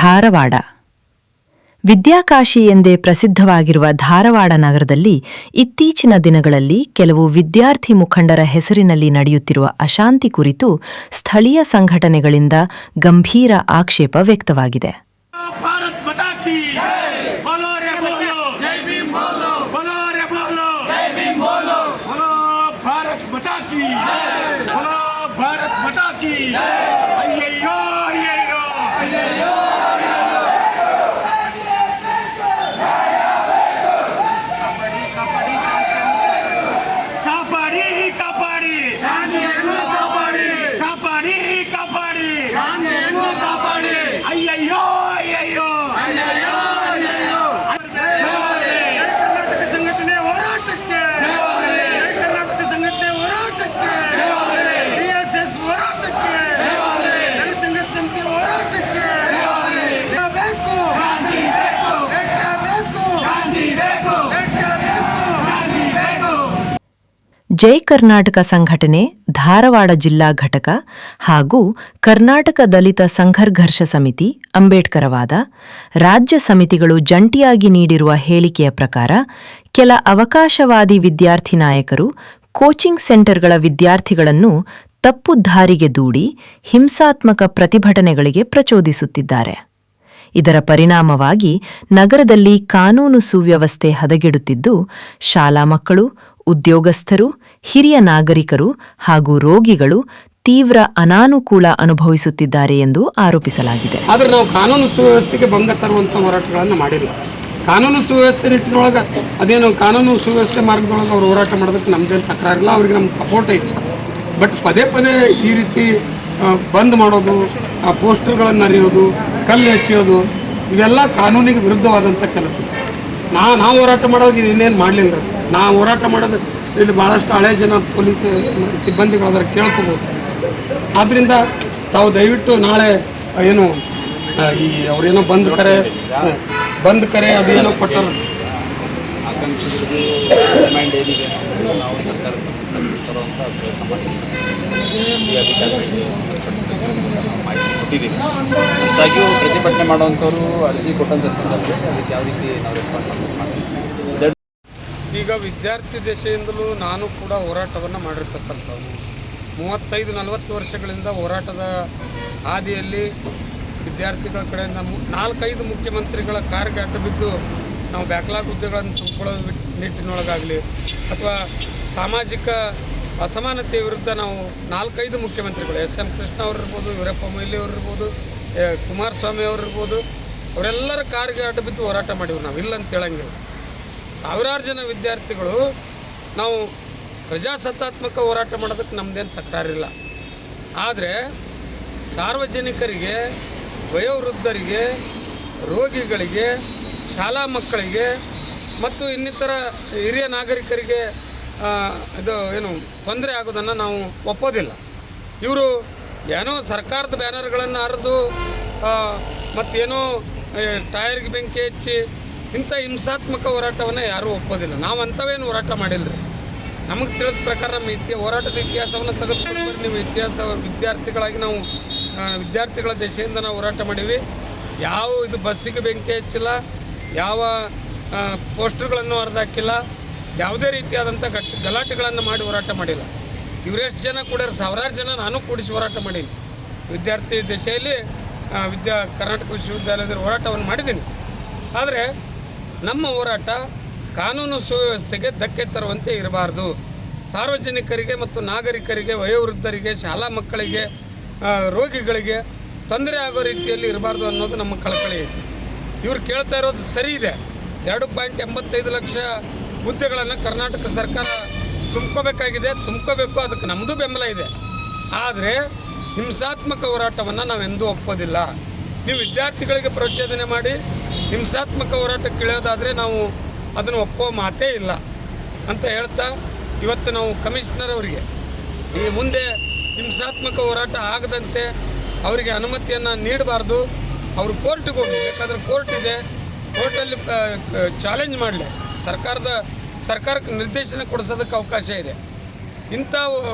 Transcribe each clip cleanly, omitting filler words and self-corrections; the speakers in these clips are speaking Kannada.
ಧಾರವಾಡ. ವಿದ್ಯಾಕಾಶಿ ಎಂದೇ ಪ್ರಸಿದ್ಧವಾಗಿರುವ ಧಾರವಾಡ ನಗರದಲ್ಲಿ ಇತ್ತೀಚಿನ ದಿನಗಳಲ್ಲಿ ಕೆಲವು ವಿದ್ಯಾರ್ಥಿ ಮುಖಂಡರ ಹೆಸರಿನಲ್ಲಿ ನಡೆಯುತ್ತಿರುವ ಅಶಾಂತಿ ಕುರಿತು ಸ್ಥಳೀಯ ಸಂಘಟನೆಗಳಿಂದ ಗಂಭೀರ ಆಕ್ಷೇಪ ವ್ಯಕ್ತವಾಗಿದೆ. ಜೈ ಕರ್ನಾಟಕ ಸಂಘಟನೆ ಧಾರವಾಡ ಜಿಲ್ಲಾ ಘಟಕ ಹಾಗೂ ಕರ್ನಾಟಕ ದಲಿತ ಸಂಘರ್ಷ ಸಮಿತಿ ಅಂಬೇಡ್ಕರವಾದ ರಾಜ್ಯ ಸಮಿತಿಗಳು ಜಂಟಿಯಾಗಿ ನೀಡಿರುವ ಹೇಳಿಕೆಯ ಪ್ರಕಾರ ಕೆಲ ಅವಕಾಶವಾದಿ ವಿದ್ಯಾರ್ಥಿ ನಾಯಕರು ಕೋಚಿಂಗ್ ಸೆಂಟರ್ಗಳ ವಿದ್ಯಾರ್ಥಿಗಳನ್ನು ತಪ್ಪು ದಾರಿಗೆ ದೂಡಿ ಹಿಂಸಾತ್ಮಕ ಪ್ರತಿಭಟನೆಗಳಿಗೆ ಪ್ರಚೋದಿಸುತ್ತಿದ್ದಾರೆ. ಇದರ ಪರಿಣಾಮವಾಗಿ ನಗರದಲ್ಲಿ ಕಾನೂನು ಸುವ್ಯವಸ್ಥೆ ಹದಗೆಡುತ್ತಿದ್ದು, ಶಾಲಾ ಮಕ್ಕಳು, ಉದ್ಯೋಗಸ್ಥರು, ಹಿರಿಯ ನಾಗರಿಕರು ಹಾಗೂ ರೋಗಿಗಳು ತೀವ್ರ ಅನಾನುಕೂಲ ಅನುಭವಿಸುತ್ತಿದ್ದಾರೆ ಎಂದು ಆರೋಪಿಸಲಾಗಿದೆ. ಆದರೆ ನಾವು ಕಾನೂನು ಸುವ್ಯವಸ್ಥೆಗೆ ಭಂಗ ತರುವಂಥ ಹೋರಾಟಗಳನ್ನು ಮಾಡಿಲ್ಲ. ಕಾನೂನು ಸುವ್ಯವಸ್ಥೆ ನಿಟ್ಟಿನೊಳಗೆ ಅದೇನು ಕಾನೂನು ಸುವ್ಯವಸ್ಥೆ ಮಾರ್ಗದೊಳಗೆ ಅವರು ಹೋರಾಟ ಮಾಡೋದಕ್ಕೆ ನಮ್ಮದೇನು ತಕರಾರಿಲ್ಲ, ಅವ್ರಿಗೆ ನಮ್ಮ ಸಪೋರ್ಟ್ ಐತೆ ಸರ್. ಬಟ್ ಪದೇ ಪದೇ ಈ ರೀತಿ ಬಂದ್ ಮಾಡೋದು, ಪೋಸ್ಟರ್ಗಳನ್ನು ಅರಿಯೋದು, ಕಲ್ಲು ಎಸೆಯೋದು ಇವೆಲ್ಲ ಕಾನೂನಿಗೆ ವಿರುದ್ಧವಾದಂಥ ಕೆಲಸ. ನಾವು ಹೋರಾಟ ಮಾಡೋದು ಇನ್ನೇನು ಮಾಡಲಿಲ್ಲ ಸರ್. ನಾವು ಹೋರಾಟ ಮಾಡೋದು ಇಲ್ಲಿ ಭಾಳಷ್ಟು ಹಳೆ ಜನ ಪೊಲೀಸ್ ಸಿಬ್ಬಂದಿಗಳು ಅದರ ಕೇಳ್ಕೋಬೋದು ಸರ್. ಆದ್ದರಿಂದ ತಾವು ದಯವಿಟ್ಟು ನಾಳೆ ಏನು ಈ ಅವರೇನೋ ಬಂದ್ ಕರೆ ಅದು ಏನೋ ಕೊಟ್ಟಾರ ಅಷ್ಟಾಗಿಯೂ ಪ್ರತಿಭಟನೆ ಮಾಡುವಂಥವ್ರು ಅರ್ಜಿ ಕೊಟ್ಟಂಥ ಸಂದರ್ಭದಲ್ಲಿ ಅದಕ್ಕೆ ಯಾವ ರೀತಿ ನಾವು ರೆಸ್ಪಾನ್ಸ್ ಮಾಡ್ತೀವಿ. ಈಗ ವಿದ್ಯಾರ್ಥಿ ದಶೆಯಿಂದಲೂ ನಾನು ಕೂಡ ಹೋರಾಟವನ್ನು ಮಾಡಿರ್ತಕ್ಕಂಥವ್ನು. 35-40 ವರ್ಷಗಳಿಂದ ಹೋರಾಟದ ಹಾದಿಯಲ್ಲಿ ವಿದ್ಯಾರ್ಥಿಗಳ ಕಡೆಯಿಂದ 4-5 ಮುಖ್ಯಮಂತ್ರಿಗಳ ಕಾರ್ಗೆ ಅಡ್ಡ ಬಿದ್ದು ನಾವು ಬ್ಯಾಕ್ಲಾಗ್ ಹುದ್ದೆಗಳನ್ನು ತುಂಬಿಕೊಳ್ಳೋ ನಿಟ್ಟಿನೊಳಗಾಗಲಿ ಅಥವಾ ಸಾಮಾಜಿಕ ಅಸಮಾನತೆ ವಿರುದ್ಧ ನಾವು 4-5 ಮುಖ್ಯಮಂತ್ರಿಗಳು SM ಕೃಷ್ಣ ಅವರಿರ್ಬೋದು, ವೀರಪ್ಪ ಮೊಯ್ಲಿ ಅವರಿರ್ಬೋದು, ಕುಮಾರಸ್ವಾಮಿ ಅವರಿರ್ಬೋದು, ಅವರೆಲ್ಲರ ಕಾರ್ಗೆ ಅಡ್ಡ ಬಿದ್ದು ಹೋರಾಟ ಮಾಡಿವ್ರು. ನಾವು ಇಲ್ಲ ಅಂತ ಹೇಳಂಗಿಲ್ಲ. ಸಾವಿರಾರು ಜನ ವಿದ್ಯಾರ್ಥಿಗಳು ನಾವು ಪ್ರಜಾಸತ್ತಾತ್ಮಕ ಹೋರಾಟ ಮಾಡೋದಕ್ಕೆ ನಮ್ಮದೇನು ತಕರಾರಿಲ್ಲ. ಆದರೆ ಸಾರ್ವಜನಿಕರಿಗೆ, ವಯೋವೃದ್ಧರಿಗೆ, ರೋಗಿಗಳಿಗೆ, ಶಾಲಾ ಮಕ್ಕಳಿಗೆ ಮತ್ತು ಇನ್ನಿತರ ಹಿರಿಯ ನಾಗರಿಕರಿಗೆ ಇದು ಏನು ತೊಂದರೆ ಆಗೋದನ್ನು ನಾವು ಒಪ್ಪೋದಿಲ್ಲ. ಇವರು ಏನೋ ಸರ್ಕಾರದ ಬ್ಯಾನರ್ಗಳನ್ನು ಹರಿದು ಮತ್ತೇನೋ ಟೈರ್ಗೆ ಬೆಂಕಿ ಹಚ್ಚಿ ಇಂಥ ಹಿಂಸಾತ್ಮಕ ಹೋರಾಟವನ್ನು ಯಾರೂ ಒಪ್ಪೋದಿಲ್ಲ. ನಾವು ಅಂಥವೇನು ಹೋರಾಟ ಮಾಡಿಲ್ಲ ರೀ. ನಮಗೆ ತಿಳಿದ ಪ್ರಕಾರ ನಮ್ಮ ಹೋರಾಟದ ಇತಿಹಾಸವನ್ನು ತೆಗೆದುಕೊಂಡು ನೀವು ವಿದ್ಯಾರ್ಥಿಗಳಾಗಿ ನಾವು ವಿದ್ಯಾರ್ಥಿಗಳ ದೆಸೆಯಿಂದ ನಾವು ಹೋರಾಟ ಮಾಡೀವಿ. ಯಾವ ಇದು ಬಸ್ಸಿಗೆ ಬೆಂಕಿ ಹಚ್ಚಿಲ್ಲ, ಯಾವ ಪೋಸ್ಟರ್ಗಳನ್ನು ಹರಿದಾಕಿಲ್ಲ, ಯಾವುದೇ ರೀತಿಯಾದಂಥ ಗಲಾಟೆಗಳನ್ನು ಮಾಡಿ ಹೋರಾಟ ಮಾಡಿಲ್ಲ. ಇವರೆಷ್ಟು ಜನ ಕೂಡ ಸಾವಿರಾರು ಜನ ನಾನು ಕೂಡಿಸಿ ಹೋರಾಟ ಮಾಡೀನಿ. ವಿದ್ಯಾರ್ಥಿ ದಶೆಯಲ್ಲಿ ಕರ್ನಾಟಕ ವಿಶ್ವವಿದ್ಯಾಲಯದ ಹೋರಾಟವನ್ನು ಮಾಡಿದ್ದೀನಿ. ಆದರೆ ನಮ್ಮ ಹೋರಾಟ ಕಾನೂನು ಸುವ್ಯವಸ್ಥೆಗೆ ಧಕ್ಕೆ ತರುವಂತೆ ಇರಬಾರ್ದು. ಸಾರ್ವಜನಿಕರಿಗೆ ಮತ್ತು ನಾಗರಿಕರಿಗೆ, ವಯೋವೃದ್ಧರಿಗೆ, ಶಾಲಾ ಮಕ್ಕಳಿಗೆ, ರೋಗಿಗಳಿಗೆ ತೊಂದರೆ ಆಗೋ ರೀತಿಯಲ್ಲಿ ಇರಬಾರ್ದು ಅನ್ನೋದು ನಮ್ಮ ಕಳಕಳಿ ಐತಿ. ಇವ್ರು ಕೇಳ್ತಾ ಇರೋದು ಸರಿ ಇದೆ. 2.85 ಲಕ್ಷ ಹುದ್ದೆಗಳನ್ನು ಕರ್ನಾಟಕ ಸರ್ಕಾರ ತುಂಬ್ಕೋಬೇಕಾಗಿದೆ, ತುಂಬ್ಕೋಬೇಕು, ಅದಕ್ಕೆ ನಮ್ಮದು ಬೆಂಬಲ ಇದೆ. ಆದರೆ ಹಿಂಸಾತ್ಮಕ ಹೋರಾಟವನ್ನು ನಾವೆಂದೂ ಒಪ್ಪೋದಿಲ್ಲ. ನೀವು ವಿದ್ಯಾರ್ಥಿಗಳಿಗೆ ಪ್ರಚೋದನೆ ಮಾಡಿ ಹಿಂಸಾತ್ಮಕ ಹೋರಾಟಕ್ಕೆ ಇಳಿಯೋದಾದರೆ ನಾವು ಅದನ್ನು ಒಪ್ಪೋ ಮಾತೇ ಇಲ್ಲ ಅಂತ ಹೇಳ್ತಾ, ಇವತ್ತು ನಾವು ಕಮಿಷನರ್ ಅವರಿಗೆ ಈ ಮುಂದೆ ಹಿಂಸಾತ್ಮಕ ಹೋರಾಟ ಆಗದಂತೆ ಅವರಿಗೆ ಅನುಮತಿಯನ್ನು ನೀಡಬಾರ್ದು. ಅವರು ಕೋರ್ಟಿಗೆ ಹೋಗಿ, ಬೇಕಾದ್ರೆ ಕೋರ್ಟ್ ಇದೆ, ಕೋರ್ಟಲ್ಲಿ ಚಾಲೆಂಜ್ ಮಾಡಲಿ, ಸರ್ಕಾರಕ್ಕೆ ನಿರ್ದೇಶನ ಕೊಡಿಸೋದಕ್ಕೆ ಅವಕಾಶ ಇದೆ. ಇಂಥ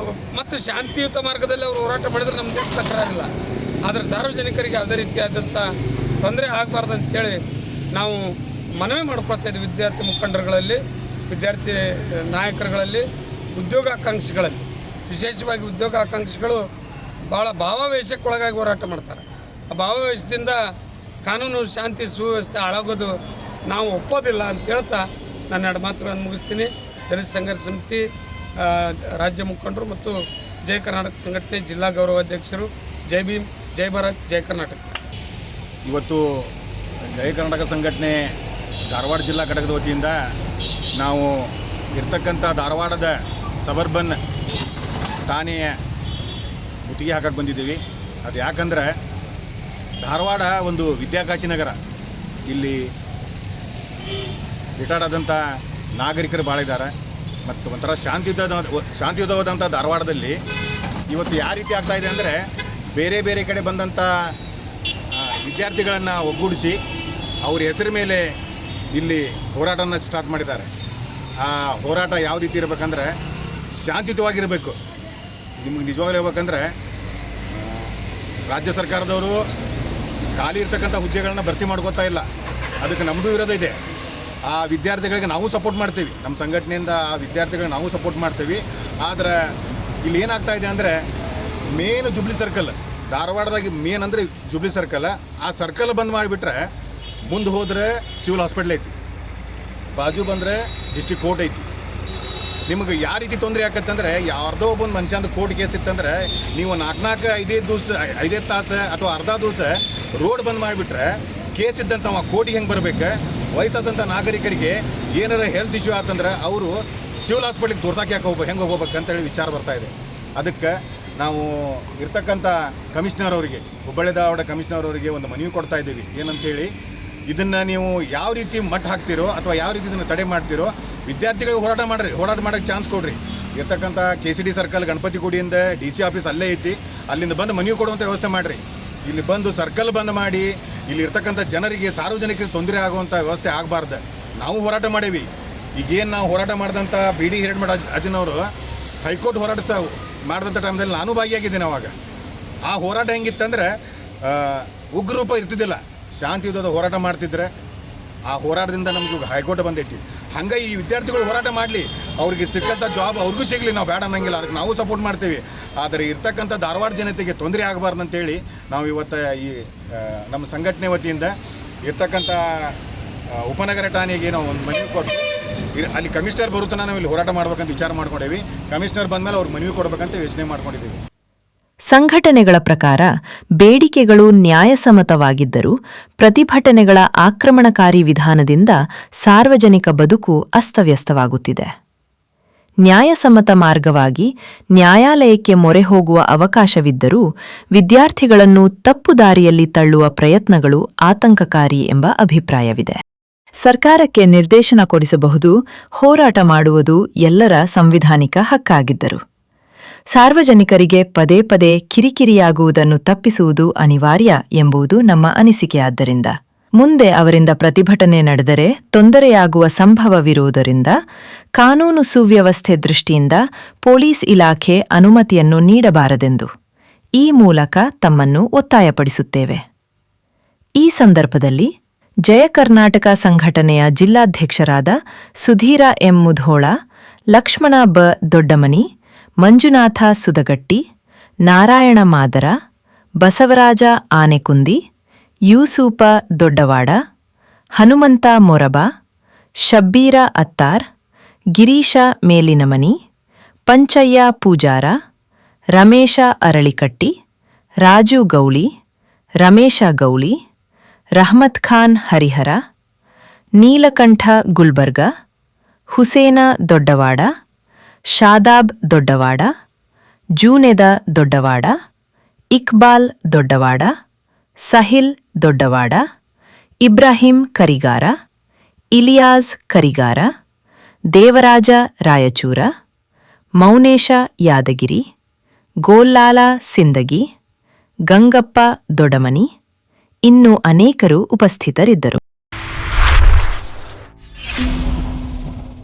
ಮತ್ತು ಶಾಂತಿಯುತ ಮಾರ್ಗದಲ್ಲಿ ಅವರು ಹೋರಾಟ ಮಾಡಿದರೆ ನಮ್ಮದೇನು ತಕರಾರಿಲ್ಲ. ಆದರೆ ಸಾರ್ವಜನಿಕರಿಗೆ ಯಾವುದೇ ರೀತಿಯಾದಂಥ ತೊಂದರೆ ಆಗಬಾರ್ದು ಅಂತೇಳಿ ನಾವು ಮನವಿ ಮಾಡ್ಕೊಳ್ತಾ ಇದ್ದೀವಿ. ವಿದ್ಯಾರ್ಥಿ ಮುಖಂಡರುಗಳಲ್ಲಿ, ವಿದ್ಯಾರ್ಥಿ ನಾಯಕರುಗಳಲ್ಲಿ, ಉದ್ಯೋಗಾಕಾಂಕ್ಷಿಗಳಲ್ಲಿ, ವಿಶೇಷವಾಗಿ ಉದ್ಯೋಗಾಕಾಂಕ್ಷಿಗಳು ಭಾಳ ಭಾವಾವೇಶಕ್ಕೊಳಗಾಗಿ ಹೋರಾಟ ಮಾಡ್ತಾರೆ. ಆ ಭಾವಾವೇಶದಿಂದ ಕಾನೂನು ಶಾಂತಿ ಸುವ್ಯವಸ್ಥೆ ಹಾಳಾಗೋದು ನಾವು ಒಪ್ಪೋದಿಲ್ಲ ಅಂತ ಹೇಳ್ತಾ ನಾನು 2 ಮಾತುಗಳನ್ನು ಮುಗಿಸ್ತೀನಿ. ದಲಿತ ಸಂಘರ್ಷ ಸಮಿತಿ ರಾಜ್ಯ ಮುಖಂಡರು ಮತ್ತು ಜೈ ಕರ್ನಾಟಕ ಸಂಘಟನೆ ಜಿಲ್ಲಾ ಗೌರವಾಧ್ಯಕ್ಷರು. ಜೈ ಭೀಮ್, ಜೈ ಭಾರತ್, ಜೈ ಕರ್ನಾಟಕ. ಇವತ್ತು ಜೈ ಕರ್ನಾಟಕ ಸಂಘಟನೆ ಧಾರವಾಡ ಜಿಲ್ಲಾ ಘಟಕದ ವತಿಯಿಂದ ನಾವು ಇರ್ತಕ್ಕಂಥ ಧಾರವಾಡದ ಸಬರ್ಬನ್ ಠಾಣೆಯ ಮುತ್ತಿಗೆ ಹಾಕಕ್ಕೆ ಬಂದಿದ್ದೀವಿ. ಅದು ಯಾಕಂದರೆ ಧಾರವಾಡ ಒಂದು ವಿದ್ಯಾಕಾಶಿ ನಗರ. ಇಲ್ಲಿ ರಿಟೈರ್ಡ್ ಆದಂಥ ನಾಗರಿಕರು ಭಾಳ ಇದ್ದಾರೆ ಮತ್ತು ಒಂಥರ ಶಾಂತಿಯುತವಾದಂಥ ಧಾರವಾಡದಲ್ಲಿ ಇವತ್ತು ಯಾವ ರೀತಿ ಆಗ್ತಾಯಿದೆ ಅಂದರೆ ಬೇರೆ ಬೇರೆ ಕಡೆ ಬಂದಂಥ ವಿದ್ಯಾರ್ಥಿಗಳನ್ನು ಒಗ್ಗೂಡಿಸಿ ಅವ್ರ ಹೆಸರು ಮೇಲೆ ಇಲ್ಲಿ ಹೋರಾಟನ ಸ್ಟಾರ್ಟ್ ಮಾಡಿದ್ದಾರೆ. ಆ ಹೋರಾಟ ಯಾವ ರೀತಿ ಇರಬೇಕಂದ್ರೆ ಶಾಂತಿಯುತವಾಗಿರಬೇಕು. ನಿಮಗೆ ನಿಜವಾಗ್ಲೂ ಹೇಳ್ಬೇಕಂದ್ರೆ ರಾಜ್ಯ ಸರ್ಕಾರದವರು ಖಾಲಿ ಇರ್ತಕ್ಕಂಥ ಹುದ್ದೆಗಳನ್ನ ಭರ್ತಿ ಮಾಡ್ಕೋತಾ ಇಲ್ಲ. ಅದಕ್ಕೆ ನಮ್ಮದು ವಿರೋಧ ಇದೆ. ಆ ವಿದ್ಯಾರ್ಥಿಗಳಿಗೆ ನಾವು ಸಪೋರ್ಟ್ ಮಾಡ್ತೀವಿ, ನಮ್ಮ ಸಂಘಟನೆಯಿಂದ ಆ ವಿದ್ಯಾರ್ಥಿಗಳಿಗೆ ನಾವು ಸಪೋರ್ಟ್ ಮಾಡ್ತೀವಿ. ಆದರೆ ಇಲ್ಲಿ ಏನಾಗ್ತಾ ಇದೆ ಅಂದರೆ ಮೇನ್ ಜುಬ್ಲಿ ಸರ್ಕಲ್, ಧಾರವಾಡದಾಗಿ ಮೇನ್ ಅಂದರೆ ಜುಬ್ಲಿ ಸರ್ಕಲ್. ಆ ಸರ್ಕಲ್ ಬಂದ್ ಮಾಡಿಬಿಟ್ರೆ ಮುಂದೆ ಹೋದರೆ ಸಿವಿಲ್ ಹಾಸ್ಪಿಟ್ಲ್ ಐತಿ, ಬಾಜು ಬಂದರೆ ಡಿಸ್ಟ್ರಿಕ್ಟ್ ಕೋರ್ಟ್ ಐತಿ. ನಿಮಗೆ ಯಾವ ರೀತಿ ತೊಂದರೆ ಆಕತ್ತಂದರೆ ಯಾರ್ದೋ ಒಬ್ಬೊಂದು ಮನುಷ್ಯಂದು ಕೋರ್ಟ್ ಕೇಸ್ ಇತ್ತಂದರೆ ನೀವು 4-5 ತಾಸು ಅಥವಾ ಅರ್ಧ ದಿವಸ ರೋಡ್ ಬಂದ್ ಮಾಡಿಬಿಟ್ರೆ ಕೇಸ್ ಇದ್ದಂಥ ಕೋರ್ಟಿಗೆ ಹೆಂಗೆ ಬರಬೇಕು? ವಯಸ್ಸಾದಂಥ ನಾಗರಿಕರಿಗೆ ಏನಾರ ಹೆಲ್ತ್ ಇಶ್ಯೂ ಆತಂದ್ರೆ ಅವರು ಸಿವಿಲ್ ಹಾಸ್ಪಿಟ್ಲಿಗೆ ತೋರ್ಸಕ್ಕೆ ಹೆಂಗೆ ಹೋಗ್ಬೇಕಂತೇಳಿ ವಿಚಾರ ಬರ್ತಾಯಿದೆ. ಅದಕ್ಕೆ ನಾವು ಇರ್ತಕ್ಕಂಥ ಕಮಿಷನರ್ ಅವರಿಗೆ, ಹುಬ್ಬಳ್ಳಿ ಧಾರವಾಡ ಕಮಿಷನರ್ ಅವರಿಗೆ ಒಂದು ಮನವಿ ಕೊಡ್ತಾ ಇದ್ದೀವಿ. ಏನಂತೇಳಿ, ಇದನ್ನು ನೀವು ಯಾವ ರೀತಿ ಮಟ್ಟ ಹಾಕ್ತಿರೋ ಅಥವಾ ಯಾವ ರೀತಿ ಇದನ್ನು ತಡೆ ಮಾಡ್ತಿರೋ ವಿದ್ಯಾರ್ಥಿಗಳಿಗೆ ಹೋರಾಟ ಮಾಡಿರಿ, ಹೋರಾಟ ಮಾಡೋಕ್ಕೆ ಚಾನ್ಸ್ ಕೊಡ್ರಿ. ಇರ್ತಕ್ಕಂಥ KCD ಸರ್ಕಲ್ ಗಣಪತಿ ಗುಡಿಯಿಂದ DC ಆಫೀಸ್ ಅಲ್ಲೇ ಐತಿ, ಅಲ್ಲಿಂದ ಬಂದು ಮನವಿ ಕೊಡುವಂಥ ವ್ಯವಸ್ಥೆ ಮಾಡಿರಿ. ಇಲ್ಲಿ ಬಂದು ಸರ್ಕಲ್ ಬಂದ್ ಮಾಡಿ ಇಲ್ಲಿ ಇರ್ತಕ್ಕಂಥ ಜನರಿಗೆ, ಸಾರ್ವಜನಿಕರಿಗೆ ತೊಂದರೆ ಆಗುವಂಥ ವ್ಯವಸ್ಥೆ ಆಗಬಾರ್ದು. ನಾವು ಹೋರಾಟ ಮಾಡೀವಿ. ಈಗೇನು ನಾವು ಹೋರಾಟ ಮಾಡಿದಂಥ BD ಹಿರೇಮಠ ಅಜ್ಜನವರು ಹೈಕೋರ್ಟ್ ಹೋರಾಟ ಮಾಡಿದಂಥ ಟೈಮ್ದಲ್ಲಿ ನಾನು ಭಾಗಿಯಾಗಿದ್ದೇನೆ. ಅವಾಗ ಆ ಹೋರಾಟ ಹೆಂಗಿತ್ತಂದ್ರೆ ಉಗ್ರರೂಪ ಇರ್ತಿದ್ದಿಲ್ಲ, ಶಾಂತಿಯುತವಾದ ಹೋರಾಟ ಮಾಡ್ತಿದ್ರೆ ಆ ಹೋರಾಟದಿಂದ ನಮ್ಗೆ ಹೈಕೋರ್ಟ್ ಬಂದೈತಿ. ಹಂಗೆ ಈ ವಿದ್ಯಾರ್ಥಿಗಳು ಹೋರಾಟ ಮಾಡಲಿ, ಅವ್ರಿಗೆ ಸಿಕ್ಕಂಥ ಜಾಬ್ ಅವ್ರಿಗೂ ಸಿಗಲಿ, ನಾವು ಬೇಡ ಅನ್ನಂಗಿಲ್ಲ, ಅದಕ್ಕೆ ನಾವು ಸಪೋರ್ಟ್ ಮಾಡ್ತೀವಿ. ಆದರೆ ಇರ್ತಕ್ಕಂಥ ಧಾರವಾಡ ಜನತೆಗೆ ತೊಂದರೆ ಆಗಬಾರ್ದು ಅಂತೇಳಿ ನಾವು ಇವತ್ತು ಈ ನಮ್ಮ ಸಂಘಟನೆ ವತಿಯಿಂದ ಇರ್ತಕ್ಕಂಥ ಉಪನಗರ ಠಾಣೆಗೆ ನಾವು ಒಂದು ಮನವಿ ಕೊಟ್ಟು ಅಲ್ಲಿ ಕಮಿಷನರ್ ಬರುತ್ತಾನೆ ನಾವು ಇಲ್ಲಿ ಹೋರಾಟ ಮಾಡ್ಬೇಕಂತ ವಿಚಾರ ಮಾಡ್ಕೊಂಡೇವಿ. ಕಮಿಷನರ್ ಬಂದಮೇಲೆ ಅವ್ರಿಗೆ ಮನವಿ ಕೊಡ್ಬೇಕಂತ ಯೋಚನೆ ಮಾಡ್ಕೊಂಡಿದ್ದೀವಿ. ಸಂಘಟನೆಗಳ ಪ್ರಕಾರ ಬೇಡಿಕೆಗಳು ನ್ಯಾಯಸಮ್ಮತವಾಗಿದ್ದರೂ ಪ್ರತಿಭಟನೆಗಳ ಆಕ್ರಮಣಕಾರಿ ವಿಧಾನದಿಂದ ಸಾರ್ವಜನಿಕ ಬದುಕು ಅಸ್ತವ್ಯಸ್ತವಾಗುತ್ತಿದೆ. ನ್ಯಾಯಸಮ್ಮತ ಮಾರ್ಗವಾಗಿ ನ್ಯಾಯಾಲಯಕ್ಕೆ ಮೊರೆ ಹೋಗುವ ಅವಕಾಶವಿದ್ದರೂ ವಿದ್ಯಾರ್ಥಿಗಳನ್ನು ತಪ್ಪು ದಾರಿಯಲ್ಲಿ ತಳ್ಳುವ ಪ್ರಯತ್ನಗಳು ಆತಂಕಕಾರಿ ಎಂಬ ಅಭಿಪ್ರಾಯವಿದೆ. ಸರ್ಕಾರಕ್ಕೆ ನಿರ್ದೇಶನ ಕೊಡಿಸಬಹುದು, ಹೋರಾಟ ಮಾಡುವುದು ಎಲ್ಲರ ಸಂವಿಧಾನಿಕ ಹಕ್ಕಾಗಿದ್ದರು ಸಾರ್ವಜನಿಕರಿಗೆ ಪದೇ ಪದೇ ಕಿರಿಕಿರಿಯಾಗುವುದನ್ನು ತಪ್ಪಿಸುವುದು ಅನಿವಾರ್ಯ ಎಂಬುದು ನಮ್ಮ ಅನಿಸಿಕೆಯಾದ್ದರಿಂದ ಮುಂದೆ ಅವರಿಂದ ಪ್ರತಿಭಟನೆ ನಡೆದರೆ ತೊಂದರೆಯಾಗುವ ಸಂಭವವಿರುವುದರಿಂದ ಕಾನೂನು ಸುವ್ಯವಸ್ಥೆ ದೃಷ್ಟಿಯಿಂದ ಪೊಲೀಸ್ ಇಲಾಖೆ ಅನುಮತಿಯನ್ನು ನೀಡಬಾರದೆಂದು ಈ ಮೂಲಕ ತಮ್ಮನ್ನು ಒತ್ತಾಯಪಡಿಸುತ್ತೇವೆ. ಈ ಸಂದರ್ಭದಲ್ಲಿ ಜಯ ಕರ್ನಾಟಕ ಸಂಘಟನೆಯ ಜಿಲ್ಲಾಧ್ಯಕ್ಷರಾದ ಸುಧೀರ ಎಂ ಮುಧೋಳ, ಲಕ್ಷ್ಮಣ ಬ ದೊಡ್ಡಮನಿ, ಮಂಜುನಾಥ ಸುದಗಟ್ಟಿ, ನಾರಾಯಣ ಮಾದರ, ಬಸವರಾಜ ಆನೆಕುಂದಿ, ಯೂಸುಪ ದೊಡ್ಡವಾಡ, ಹನುಮಂತ ಮೊರಬ, ಶಬ್ಬೀರ ಅತ್ತಾರ್, ಗಿರೀಶ ಮೇಲಿನಮನಿ, ಪಂಚಯ್ಯ ಪೂಜಾರ, ರಮೇಶ ಅರಳಿಕಟ್ಟಿ, ರಾಜು ಗೌಳಿ, ರಮೇಶ ಗೌಳಿ, ರಹಮತ್ ಖಾನ್ ಹರಿಹರ, ನೀಲಕಂಠ ಗುಲ್ಬರ್ಗ, ಹುಸೇನ ದೊಡ್ಡವಾಡ, ಶಾದಾಬ್ ದೊಡ್ಡವಾಡ, ಜೂನೆದ ದೊಡ್ಡವಾಡ, ಇಕ್ಬಾಲ್ ದೊಡ್ಡವಾಡ, ಸಹಿಲ್ ದೊಡ್ಡವಾಡ, ಇಬ್ರಾಹಿಂ ಕರಿಗಾರ, ಇಲಿಯಾಸ್ ಕರಿಗಾರ, ದೇವರಾಜ ರಾಯಚೂರ, ಮೌನೇಶ ಯಾದಗಿರಿ, ಗೋಲ್ಲಾಲ ಸಿಂದಗಿ, ಗಂಗಪ್ಪ ದೊಡಮನಿ, ಇನ್ನೂ ಅನೇಕರು ಉಪಸ್ಥಿತರಿದ್ದರು.